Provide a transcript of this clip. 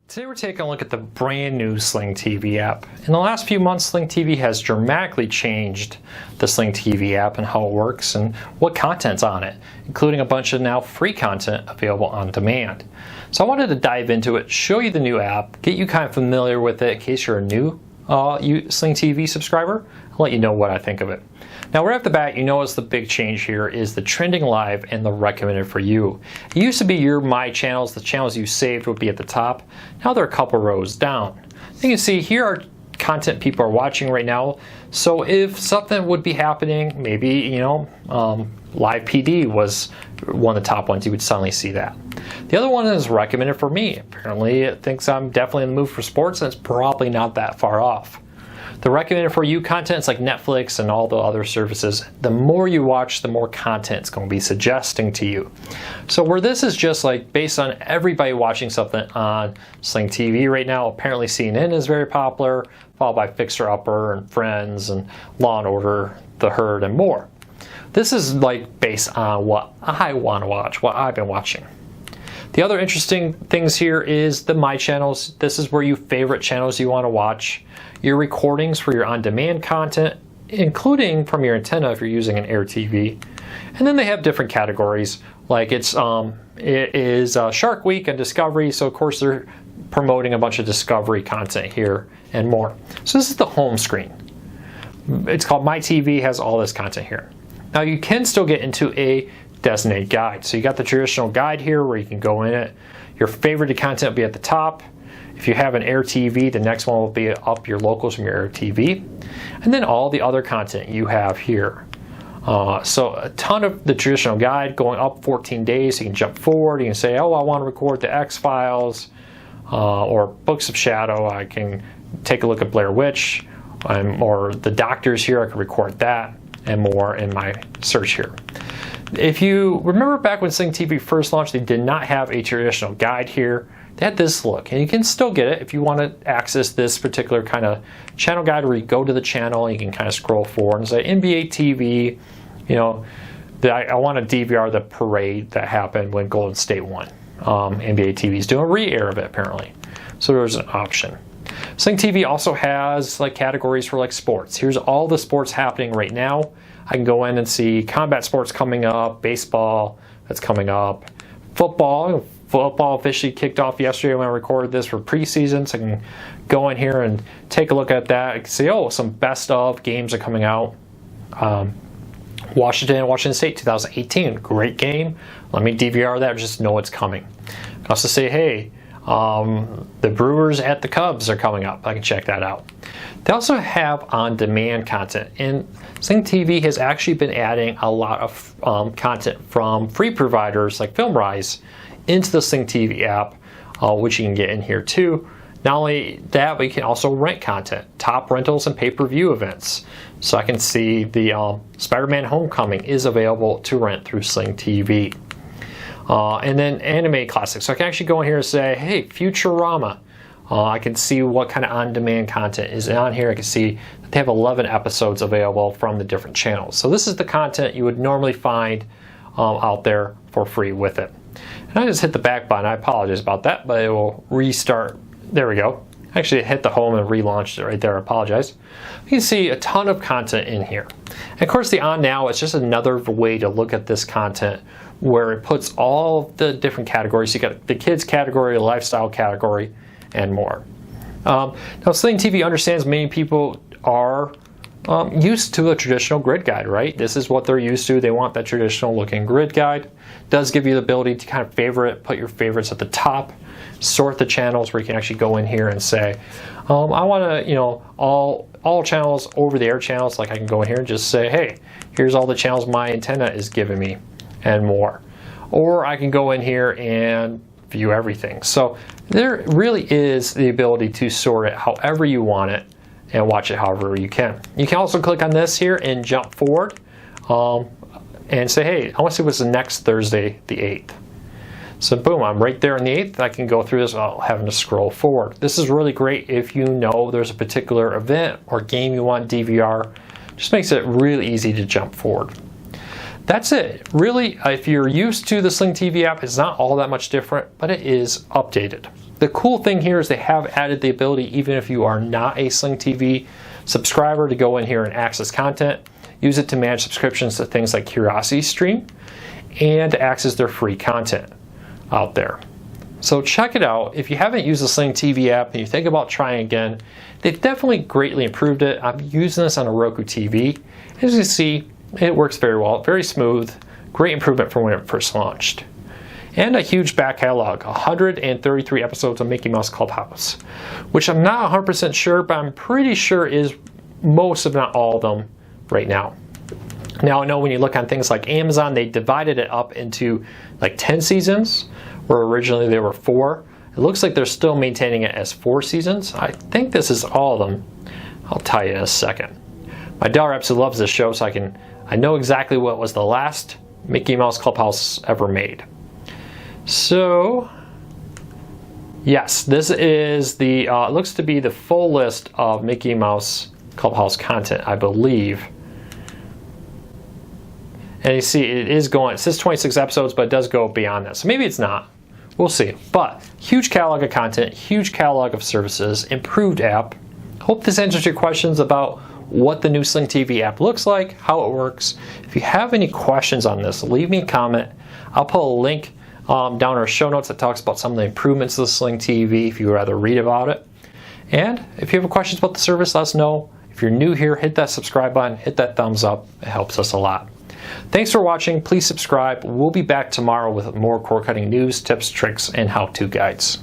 Today we're taking a look at the brand new Sling TV app. In the last few months, Sling TV has dramatically changed the Sling TV app and how it works and what content's on it, including a bunch of now free content available on demand. So I wanted to dive into it, show you the new app, get you kind of familiar with it in case you're a new Sling TV subscriber. I'll let you know what I think of it. Now right off the bat, you notice the big change here is the trending live and the recommended for you. It used to be your My Channels, the channels you saved would be at the top. Now they're a couple rows down. You can see here are content people are watching right now. So if something would be happening, maybe live PD was one of the top ones, you would suddenly see that. The other one is recommended for me. Apparently it thinks I'm definitely in the mood for sports, and it's probably not that far off. The recommended for you content is like Netflix and all the other services. The more you watch, the more content it's going to be suggesting to you. So where this is just like based on everybody watching something on Sling TV right now, apparently CNN is very popular, followed by Fixer Upper and Friends and Law and Order, The Herd, and more. This is like based on what I want to watch, what I've been watching. The other interesting things here is the My Channels. This is where you favorite channels you want to watch. Your recordings for your on-demand content, including from your antenna if you're using an Air TV. And then they have different categories, like it is Shark Week and Discovery, so of course they're promoting a bunch of Discovery content here and more. So this is the home screen. It's called My TV, has all this content here. Now you can still get into a designated guide. So you got the traditional guide here where you can go in it. Your favorited content will be at the top. If you have an Air TV, the next one will be up your locals from your Air TV. And then all the other content you have here. So a ton of the traditional guide going up 14 days. You can jump forward. You can say, oh, I want to record the X-Files or Books of Shadow. I can take a look at Blair Witch or the Doctors here. I can record that and more in my search here. If you remember back when Sling TV first launched, they did not have a traditional guide here. They had this look, and you can still get it if you want to access this particular kind of channel guide where you go to the channel and you can kind of scroll forward and say NBA TV, I want to DVR the parade that happened when Golden State won. NBA TV is doing a re-air of it apparently. So there's an option. Sling TV also has like categories for like sports. Here's all the sports happening right now. I can go in and see combat sports coming up, baseball that's coming up, football. Football officially kicked off yesterday when I recorded this for preseason, so I can go in here and take a look at that. I can see, oh, some best of games are coming out. Washington State 2018, great game. Let me DVR that, just know it's coming. I can also say, hey, the Brewers at the Cubs are coming up. I can check that out. They also have on-demand content, and Sling TV has actually been adding a lot of content from free providers like FilmRise into the Sling TV app, which you can get in here too. Not only that, but you can also rent content, top rentals and pay-per-view events. So I can see the Spider-Man Homecoming is available to rent through Sling TV. And then anime classics. So I can actually go in here and say, hey, Futurama. I can see what kind of on-demand content is on here. I can see that they have 11 episodes available from the different channels. So this is the content you would normally find out there for free with it. And I just hit the back button. I apologize about that, but it will restart. There we go. Actually, it hit the home and relaunched it right there. I apologize. You can see a ton of content in here. And of course, the On Now is just another way to look at this content where it puts all the different categories. You got the kids category, the lifestyle category, and more. Now, Sling TV understands many people are used to a traditional grid guide, right? This is what they're used to. They want that traditional looking grid guide. It does give you the ability to kind of favorite, put your favorites at the top, sort the channels where you can actually go in here and say, I want to, all channels, over the air channels. Like I can go in here and just say, hey, here's all the channels my antenna is giving me and more. Or I can go in here and view everything. So there really is the ability to sort it however you want it and watch it however you can. You can also click on this here and jump forward and say, hey, I want to see what's the next Thursday, the 8th. So boom, I'm right there on the 8th. I can go through this without having to scroll forward. This is really great if you know there's a particular event or game you want DVR. Just makes it really easy to jump forward. That's it. Really, if you're used to the Sling TV app, it's not all that much different, but it is updated. The cool thing here is they have added the ability, even if you are not a Sling TV subscriber, to go in here and access content, use it to manage subscriptions to things like Curiosity Stream, and access their free content out there. So check it out. If you haven't used the Sling TV app and you think about trying again, they've definitely greatly improved it. I'm using this on a Roku TV. As you see, it works very well, very smooth, great improvement from when it first launched. And a huge back catalog, 133 episodes of Mickey Mouse Clubhouse, which I'm not 100% sure, but I'm pretty sure is most, if not all of them, right now. Now I know when you look on things like Amazon, they divided it up into like 10 seasons, where originally there were 4. It looks like they're still maintaining it as 4 seasons. I think this is all of them. I'll tell you in a second. My daughter absolutely loves this show, so I know exactly what was the last Mickey Mouse Clubhouse ever made. So, yes, this is the, it looks to be the full list of Mickey Mouse Clubhouse content, I believe. And you see, it says 26 episodes, but it does go beyond that. So maybe it's not. We'll see. But huge catalog of content, huge catalog of services, improved app. Hope this answers your questions about what the new Sling TV app looks like, how it works. If you have any questions on this, leave me a comment. I'll put a link down in our show notes that talks about some of the improvements to the Sling TV if you would rather read about it. And if you have questions about the service, let us know. If you're new here, hit that subscribe button, hit that thumbs up. It helps us a lot. Thanks for watching. Please subscribe. We'll be back tomorrow with more cord cutting news, tips, tricks, and how-to guides.